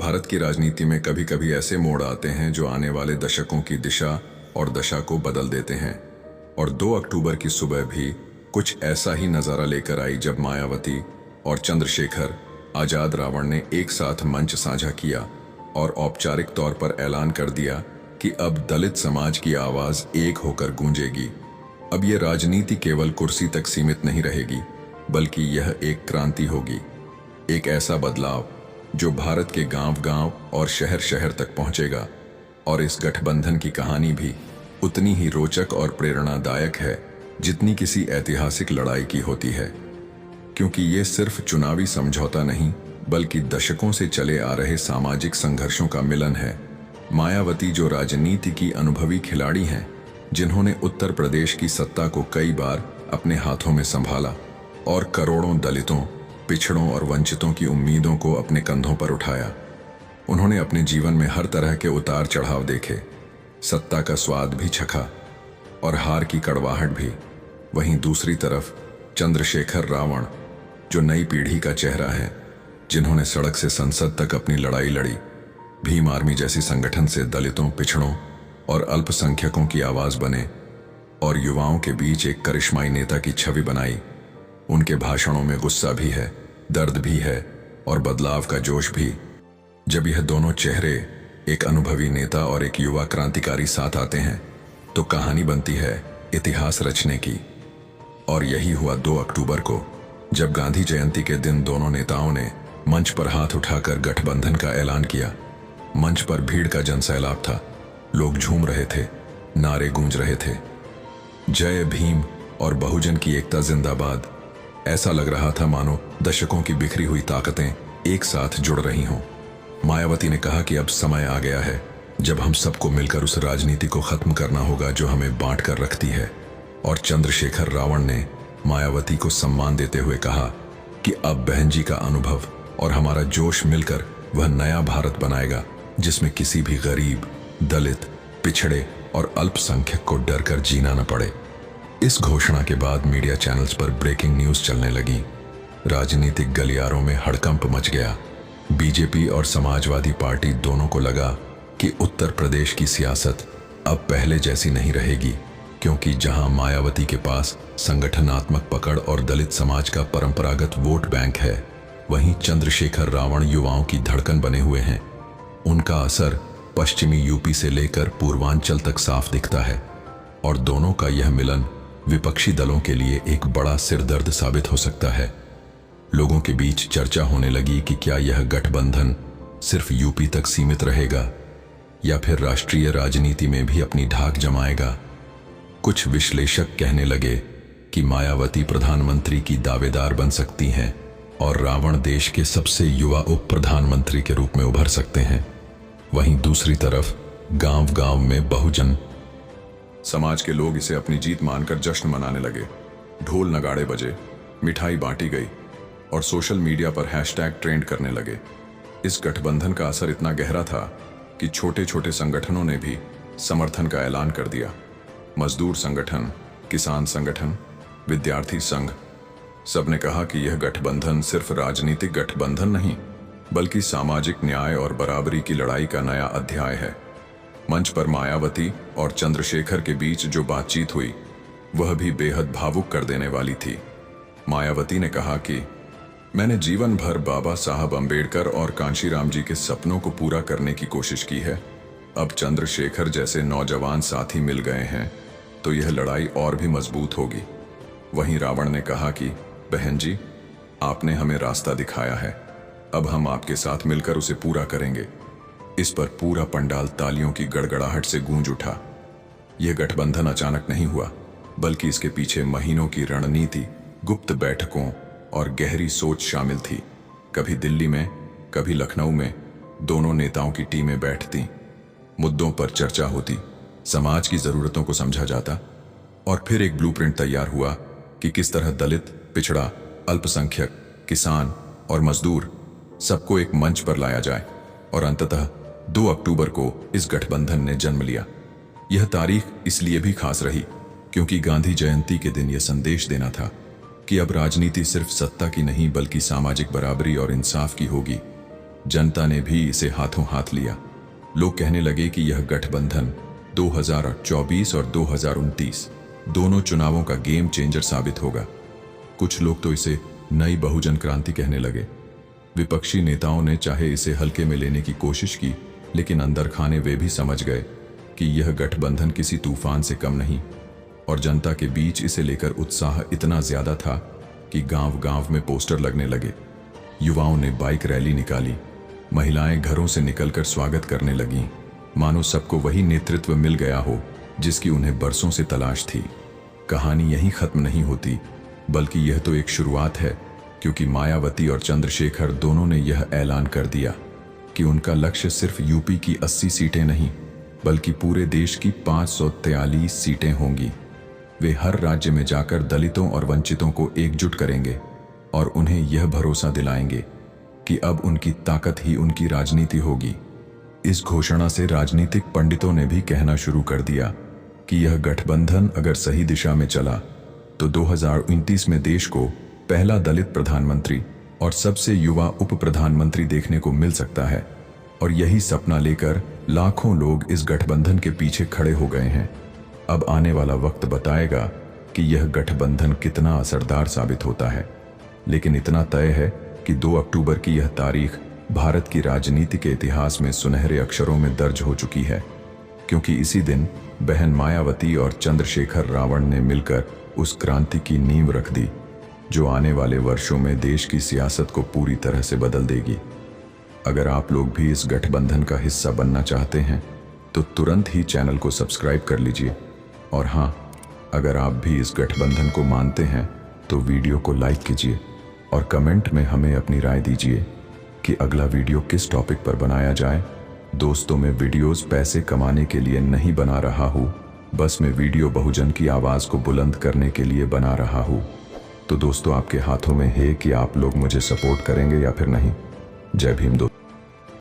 भारत की राजनीति में कभी कभी ऐसे मोड़ आते हैं जो आने वाले दशकों की दिशा और दशा को बदल देते हैं। और 2 अक्टूबर की सुबह भी कुछ ऐसा ही नज़ारा लेकर आई जब मायावती और चंद्रशेखर आजाद रावण ने एक साथ मंच साझा किया और औपचारिक तौर पर ऐलान कर दिया कि अब दलित समाज की आवाज़ एक होकर गूंजेगी। अब ये राजनीति केवल कुर्सी तक सीमित नहीं रहेगी, बल्कि यह एक क्रांति होगी, एक ऐसा बदलाव जो भारत के गांव-गांव और शहर-शहर तक पहुंचेगा। और इस गठबंधन की कहानी भी उतनी ही रोचक और प्रेरणादायक है जितनी किसी ऐतिहासिक लड़ाई की होती है, क्योंकि ये सिर्फ चुनावी समझौता नहीं बल्कि दशकों से चले आ रहे सामाजिक संघर्षों का मिलन है। मायावती जो राजनीति की अनुभवी खिलाड़ी हैं, जिन्होंने उत्तर प्रदेश की सत्ता को कई बार अपने हाथों में संभाला और करोड़ों दलितों, पिछड़ों और वंचितों की उम्मीदों को अपने कंधों पर उठाया। उन्होंने अपने जीवन में हर तरह के उतार चढ़ाव देखे, सत्ता का स्वाद भी चखा और हार की कड़वाहट भी। वहीं दूसरी तरफ चंद्रशेखर रावण, जो नई पीढ़ी का चेहरा है, जिन्होंने सड़क से संसद तक अपनी लड़ाई लड़ी, भीम आर्मी जैसी संगठन से दलितों, पिछड़ों और अल्पसंख्यकों की आवाज बने और युवाओं के बीच एक करिश्माई नेता की छवि बनाई। उनके भाषणों में गुस्सा भी है, दर्द भी है और बदलाव का जोश भी। जब यह दोनों चेहरे, एक अनुभवी नेता और एक युवा क्रांतिकारी, साथ आते हैं तो कहानी बनती है इतिहास रचने की। और यही हुआ 2 अक्टूबर को, जब गांधी जयंती के दिन दोनों नेताओं ने मंच पर हाथ उठाकर गठबंधन का ऐलान किया। मंच पर भीड़ का जनसैलाब था, लोग झूम रहे थे, नारे गूंज रहे थे, जय भीम और बहुजन की एकता जिंदाबाद। ऐसा लग रहा था मानो दशकों की बिखरी हुई ताकतें एक साथ जुड़ रही हों। मायावती ने कहा कि अब समय आ गया है जब हम सबको मिलकर उस राजनीति को खत्म करना होगा जो हमें बांट कर रखती है। और चंद्रशेखर रावण ने मायावती को सम्मान देते हुए कहा कि अब बहन जी का अनुभव और हमारा जोश मिलकर वह नया भारत बनाएगा जिसमें किसी भी गरीब, दलित, पिछड़े और अल्पसंख्यक को डर कर जीना न पड़े। इस घोषणा के बाद मीडिया चैनल्स पर ब्रेकिंग न्यूज चलने लगी। राजनीतिक गलियारों में हड़कंप मच गया। बीजेपी और समाजवादी पार्टी दोनों को लगा कि उत्तर प्रदेश की सियासत अब पहले जैसी नहीं रहेगी, क्योंकि जहां मायावती के पास संगठनात्मक पकड़ और दलित समाज का परंपरागत वोट बैंक है, वहीं चंद्रशेखर रावण युवाओं की धड़कन बने हुए हैं। उनका असर पश्चिमी यूपी से लेकर पूर्वांचल तक साफ दिखता है और दोनों का यह मिलन विपक्षी दलों के लिए एक बड़ा सिरदर्द साबित हो सकता है। लोगों के बीच चर्चा होने लगी कि क्या यह गठबंधन सिर्फ यूपी तक सीमित रहेगा या फिर राष्ट्रीय राजनीति में भी अपनी धाक जमाएगा। कुछ विश्लेषक कहने लगे कि मायावती प्रधानमंत्री की दावेदार बन सकती हैं और रावण देश के सबसे युवा उप प्रधानमंत्री के रूप में उभर सकते हैं। वहीं दूसरी तरफ गांव-गांव में बहुजन समाज के लोग इसे अपनी जीत मानकर जश्न मनाने लगे। ढोल नगाड़े बजे, मिठाई बांटी गई और सोशल मीडिया पर हैशटैग ट्रेंड करने लगे। इस गठबंधन का असर इतना गहरा था कि छोटे छोटे संगठनों ने भी समर्थन का ऐलान कर दिया। मजदूर संगठन, किसान संगठन, विद्यार्थी संघ, सबने कहा कि यह गठबंधन सिर्फ राजनीतिक गठबंधन नहीं बल्कि सामाजिक न्याय और बराबरी की लड़ाई का नया अध्याय है। मंच पर मायावती और चंद्रशेखर के बीच जो बातचीत हुई वह भी बेहद भावुक कर देने वाली थी। मायावती ने कहा कि मैंने जीवन भर बाबा साहब अंबेडकर और कांशीराम जी के सपनों को पूरा करने की कोशिश की है। अब चंद्रशेखर जैसे नौजवान साथी मिल गए हैं तो यह लड़ाई और भी मजबूत होगी। वहीं रावण ने कहा कि बहन जी, आपने हमें रास्ता दिखाया है, अब हम आपके साथ मिलकर उसे पूरा करेंगे। इस पर पूरा पंडाल तालियों की गड़गड़ाहट से गूंज उठा। यह गठबंधन अचानक नहीं हुआ, बल्कि इसके पीछे महीनों की रणनीति, गुप्त बैठकों और गहरी सोच शामिल थी। कभी दिल्ली में, कभी लखनऊ में दोनों नेताओं की टीमें बैठती, मुद्दों पर चर्चा होती, समाज की जरूरतों को समझा जाता और फिर एक ब्लूप्रिंट तैयार हुआ कि किस तरह दलित, पिछड़ा, अल्पसंख्यक, किसान और मजदूर सबको एक मंच पर लाया जाए। और अंततः 2 अक्टूबर को इस गठबंधन ने जन्म लिया। यह तारीख इसलिए भी खास रही क्योंकि गांधी जयंती के दिन यह संदेश देना था कि अब राजनीति सिर्फ सत्ता की नहीं बल्कि सामाजिक बराबरी और इंसाफ की होगी। जनता ने भी इसे हाथों हाथ लिया। लोग कहने लगे कि यह गठबंधन 2024 और 2029 दोनों चुनावों का गेम चेंजर साबित होगा। कुछ लोग तो इसे नई बहुजन क्रांति कहने लगे। विपक्षी नेताओं ने चाहे इसे हल्के में लेने की कोशिश की, लेकिन अंदर खाने वे भी समझ गए कि यह गठबंधन किसी तूफान से कम नहीं। और जनता के बीच इसे लेकर उत्साह इतना ज्यादा था कि गांव गांव में पोस्टर लगने लगे। युवाओं ने बाइक रैली निकाली, महिलाएं घरों से निकलकर स्वागत करने लगीं, मानो सबको वही नेतृत्व मिल गया हो जिसकी उन्हें बरसों से तलाश थी। कहानी यहीं खत्म नहीं होती, बल्कि यह तो एक शुरुआत है, क्योंकि मायावती और चंद्रशेखर दोनों ने यह ऐलान कर दिया कि उनका लक्ष्य सिर्फ यूपी की 80 सीटें नहीं, बल्कि पूरे देश की 543 सीटें होंगी। वे हर राज्य में जाकर दलितों और वंचितों को एकजुट करेंगे और उन्हें यह भरोसा दिलाएंगे कि अब उनकी ताकत ही उनकी राजनीति होगी। इस घोषणा से राजनीतिक पंडितों ने भी कहना शुरू कर दिया कि यह गठबंधन अगर सही दिशा में चला तो 2029 में देश को पहला दलित प्रधानमंत्री और सबसे युवा उप प्रधानमंत्री देखने को मिल सकता है। और यही सपना लेकर लाखों लोग इस गठबंधन के पीछे खड़े हो गए हैं। अब आने वाला वक्त बताएगा कि यह गठबंधन कितना असरदार साबित होता है, लेकिन इतना तय है कि 2 अक्टूबर की यह तारीख भारत की राजनीति के इतिहास में सुनहरे अक्षरों में दर्ज हो चुकी है, क्योंकि इसी दिन बहन मायावती और चंद्रशेखर रावण ने मिलकर उस क्रांति की नींव रख दी जो आने वाले वर्षों में देश की सियासत को पूरी तरह से बदल देगी। अगर आप लोग भी इस गठबंधन का हिस्सा बनना चाहते हैं तो तुरंत ही चैनल को सब्सक्राइब कर लीजिए। और हाँ, अगर आप भी इस गठबंधन को मानते हैं तो वीडियो को लाइक कीजिए और कमेंट में हमें अपनी राय दीजिए कि अगला वीडियो किस टॉपिक पर बनाया जाए। दोस्तों, मैं वीडियोस पैसे कमाने के लिए नहीं बना रहा हूँ, बस मैं वीडियो बहुजन की आवाज़ को बुलंद करने के लिए बना रहा हूँ। तो दोस्तों, आपके हाथों में है कि आप लोग मुझे सपोर्ट करेंगे या फिर नहीं। जय भीम दोस्तों।